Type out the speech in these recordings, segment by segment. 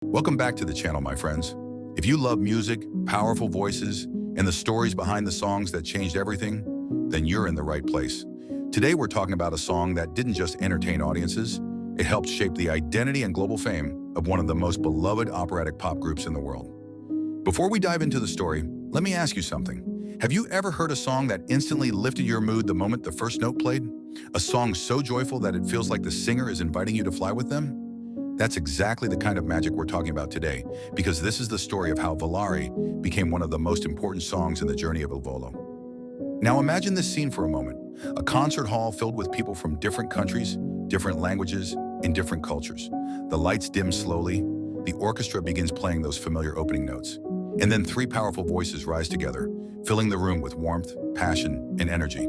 Welcome back to the channel, my friends. If you love music, powerful voices, and the stories behind the songs that changed everything, then you're in the right place. Today we're talking about a song that didn't just entertain audiences, it helped shape the identity and global fame of one of the most beloved operatic pop groups in the world. Before we dive into the story, let me ask you something. Have you ever heard a song that instantly lifted your mood the moment the first note played? A song so joyful that it feels like the singer is inviting you to fly with them? That's exactly the kind of magic we're talking about today, because this is the story of how Volare became one of the most important songs in the journey of Il Volo. Now imagine this scene for a moment, a concert hall filled with people from different countries, different languages, and different cultures. The lights dim slowly, the orchestra begins playing those familiar opening notes, and then three powerful voices rise together, filling the room with warmth, passion, and energy.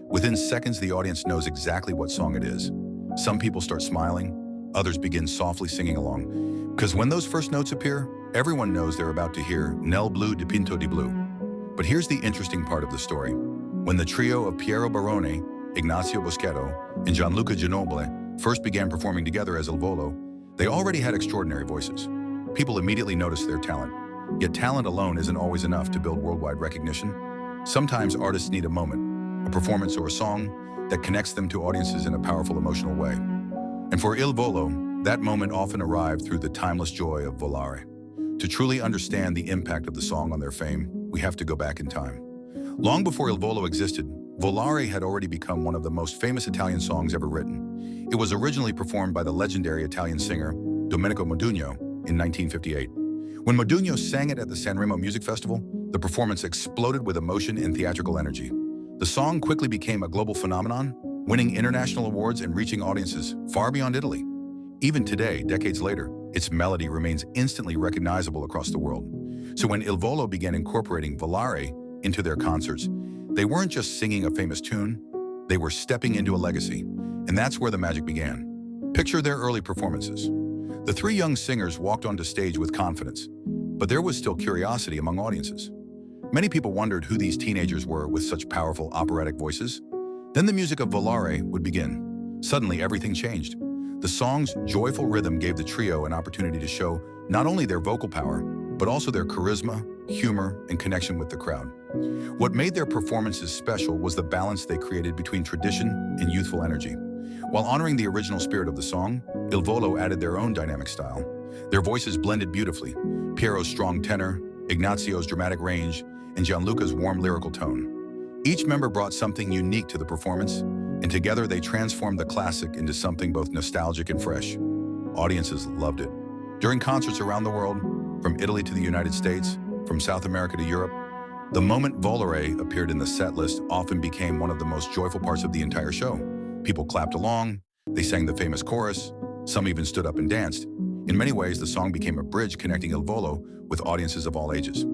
Within seconds, the audience knows exactly what song it is. Some people start smiling, others begin softly singing along, because when those first notes appear, everyone knows they're about to hear Nel blu dipinto di blu. But here's the interesting part of the story. When the trio of Piero Barone, Ignazio Boschetto, and Gianluca Ginoble first began performing together as Il Volo, they already had extraordinary voices. People immediately noticed their talent. Yet talent alone isn't always enough to build worldwide recognition. Sometimes artists need a moment, a performance or a song that connects them to audiences in a powerful emotional way. And for Il Volo, that moment often arrived through the timeless joy of Volare. To truly understand the impact of the song on their fame, we have to go back in time. Long before Il Volo existed, Volare had already become one of the most famous Italian songs ever written. It was originally performed by the legendary Italian singer Domenico Modugno in 1958. When Modugno sang it at the Sanremo Music Festival, the performance exploded with emotion and theatrical energy. The song quickly became a global phenomenon, winning international awards and reaching audiences far beyond Italy. Even today, decades later, its melody remains instantly recognizable across the world. So when Il Volo began incorporating Volare into their concerts, they weren't just singing a famous tune, they were stepping into a legacy. And that's where the magic began. Picture their early performances. The three young singers walked onto stage with confidence, but there was still curiosity among audiences. Many people wondered who these teenagers were with such powerful operatic voices. Then the music of Volare would begin. Suddenly, everything changed. The song's joyful rhythm gave the trio an opportunity to show not only their vocal power, but also their charisma, humor, and connection with the crowd. What made their performances special was the balance they created between tradition and youthful energy. While honoring the original spirit of the song, Il Volo added their own dynamic style. Their voices blended beautifully: Piero's strong tenor, Ignazio's dramatic range, and Gianluca's warm lyrical tone. Each member brought something unique to the performance, and together they transformed the classic into something both nostalgic and fresh. Audiences loved it. During concerts around the world, from Italy to the United States, from South America to Europe, the moment Volare appeared in the set list often became one of the most joyful parts of the entire show. People clapped along, they sang the famous chorus, some even stood up and danced. In many ways, the song became a bridge connecting Il Volo with audiences of all ages.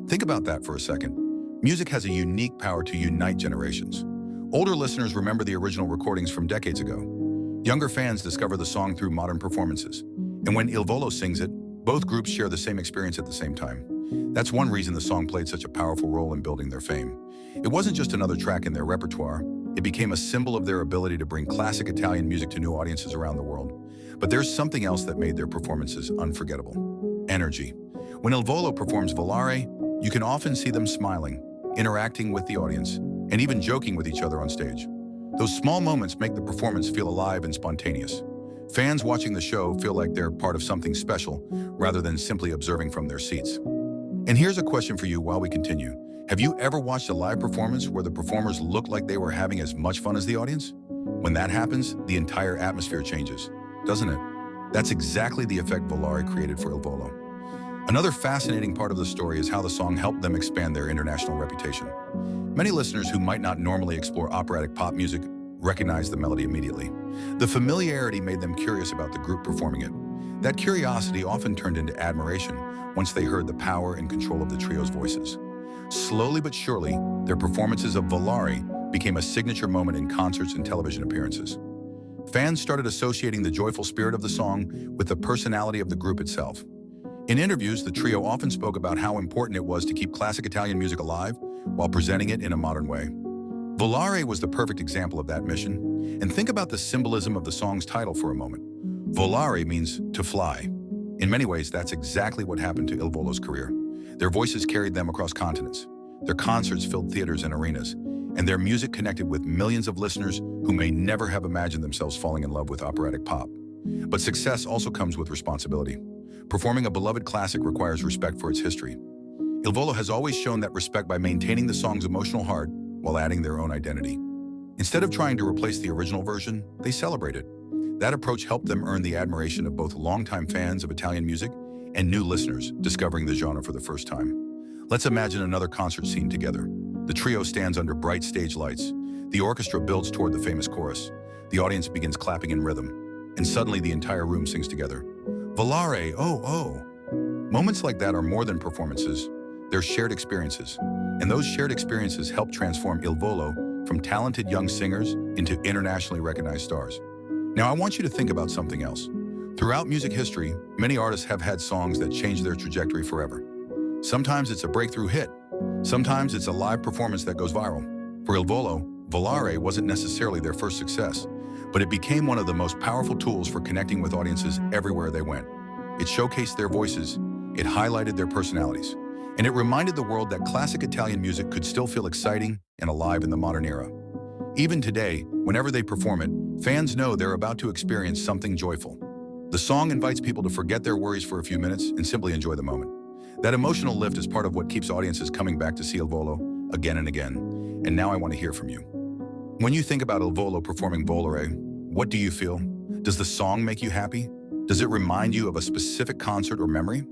Think about that for a second. Music has a unique power to unite generations. Older listeners remember the original recordings from decades ago. Younger fans discover the song through modern performances. And when Il Volo sings it, both groups share the same experience at the same time. That's one reason the song played such a powerful role in building their fame. It wasn't just another track in their repertoire, it became a symbol of their ability to bring classic Italian music to new audiences around the world. But there's something else that made their performances unforgettable: energy. When Il Volo performs Volare, you can often see them smiling, interacting with the audience, and even joking with each other on stage. Those small moments make the performance feel alive and spontaneous. Fans watching the show feel like they're part of something special, rather than simply observing from their seats. And here's a question for you while we continue. Have you ever watched a live performance where the performers looked like they were having as much fun as the audience? When that happens, the entire atmosphere changes, doesn't it? That's exactly the effect Volare created for Il Volo. Another fascinating part of the story is how the song helped them expand their international reputation. Many listeners who might not normally explore operatic pop music recognized the melody immediately. The familiarity made them curious about the group performing it. That curiosity often turned into admiration once they heard the power and control of the trio's voices. Slowly but surely, their performances of Volare became a signature moment in concerts and television appearances. Fans started associating the joyful spirit of the song with the personality of the group itself. In interviews, the trio often spoke about how important it was to keep classic Italian music alive while presenting it in a modern way. Volare was the perfect example of that mission. And think about the symbolism of the song's title for a moment. Volare means to fly. In many ways, that's exactly what happened to Il Volo's career. Their voices carried them across continents. Their concerts filled theaters and arenas, and their music connected with millions of listeners who may never have imagined themselves falling in love with operatic pop. But success also comes with responsibility. Performing a beloved classic requires respect for its history. Il Volo has always shown that respect by maintaining the song's emotional heart while adding their own identity. Instead of trying to replace the original version, they celebrate it. That approach helped them earn the admiration of both longtime fans of Italian music and new listeners discovering the genre for the first time. Let's imagine another concert scene together. The trio stands under bright stage lights. The orchestra builds toward the famous chorus. The audience begins clapping in rhythm, and suddenly the entire room sings together. Volare, oh, oh. Moments like that are more than performances. They're shared experiences. And those shared experiences help transform Il Volo from talented young singers into internationally recognized stars. Now, I want you to think about something else. Throughout music history, many artists have had songs that changed their trajectory forever. Sometimes it's a breakthrough hit. Sometimes it's a live performance that goes viral. For Il Volo, Volare wasn't necessarily their first success, but it became one of the most powerful tools for connecting with audiences everywhere they went. It showcased their voices, it highlighted their personalities, and it reminded the world that classic Italian music could still feel exciting and alive in the modern era. Even today, whenever they perform it, fans know they're about to experience something joyful. The song invites people to forget their worries for a few minutes and simply enjoy the moment. That emotional lift is part of what keeps audiences coming back to see Il Volo again and again. And now I want to hear from you. When you think about Il Volo performing Volare, what do you feel? Does the song make you happy? Does it remind you of a specific concert or memory?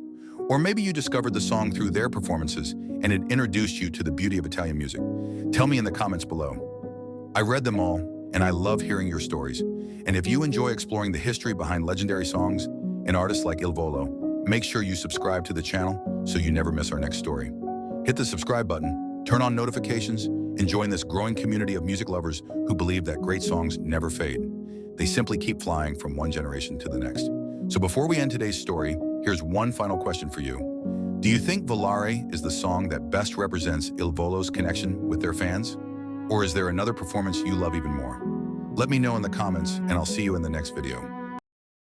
Or maybe you discovered the song through their performances and it introduced you to the beauty of Italian music. Tell me in the comments below. I read them all, and I love hearing your stories. And if you enjoy exploring the history behind legendary songs and artists like Il Volo, make sure you subscribe to the channel so you never miss our next story. Hit the subscribe button, turn on notifications, and join this growing community of music lovers who believe that great songs never fade. They simply keep flying from one generation to the next. So before we end today's story, here's one final question for you. Do you think Volare is the song that best represents Il Volo's connection with their fans? Or is there another performance you love even more? Let me know in the comments, and I'll see you in the next video.